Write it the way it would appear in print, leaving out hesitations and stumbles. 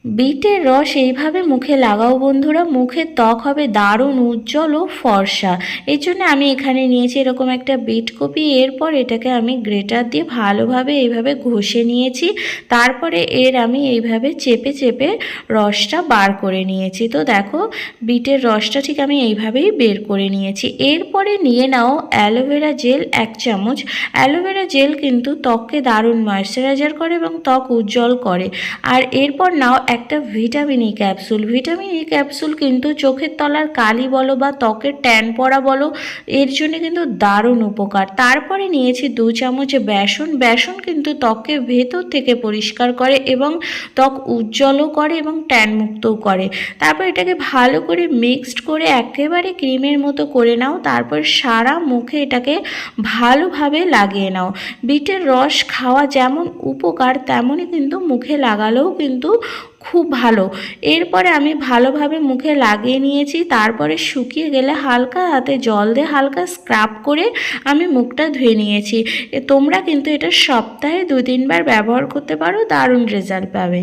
বিটের রস এইভাবে মুখে লাগাও বন্ধুরা, মুখের ত্বক হবে দারুণ উজ্জ্বল ও ফর্সা। এই জন্য আমি এখানে নিয়েছি এরকম একটা বিট কপি। এরপর এটাকে আমি গ্রেটার দিয়ে ভালোভাবে এইভাবে ঘষে নিয়েছি। তারপরে আমি এইভাবে চেপে চেপে রসটা বার করে নিয়েছি। তো দেখো বিটের রসটা ঠিক আমি এইভাবেই বের করে নিয়েছি। এরপরে নিয়ে নাও অ্যালোভেরা জেল 1 চামচ। অ্যালোভেরা জেল কিন্তু ত্বককে দারুণ ময়েশ্চারাইজার করে এবং ত্বক উজ্জ্বল করে। আর এরপর নাও একটা vitamin E capsule. Vitamin E capsule কিন্তু চোখের তলার কালি বলো বা ত্বকের ট্যান পড়া বলো, এর জন্য কিন্তু দারুণ উপকার। তারপরে নিয়েছি 2 চামচ বেসন। বেসন কিন্তু ত্বককে ভেতর থেকে পরিষ্কার করে এবং ত্বক উজ্জ্বলও করে এবং ট্যান মুক্তও করে। তারপর এটাকে ভালো করে মিক্সড করে একেবারে ক্রিমের মতো করে নাও। তারপর সারা মুখে এটাকে ভালোভাবে লাগিয়ে নাও। বিটের রস খাওয়া যেমন উপকার তেমনই কিন্তু মুখে লাগালেও কিন্তু খুব ভালো। এরপরে আমি ভালোভাবে মুখে লাগিয়ে নিয়েছি। তারপরে শুকিয়ে গেলে হালকা হাতে জল দিয়ে হালকা স্ক্রাব করে আমি মুখটা ধুয়ে নিয়েছি। তোমরা কিন্তু এটা সপ্তাহে 2-3 বার ব্যবহার করতে পারো, দারুণ রেজাল্ট পাবে।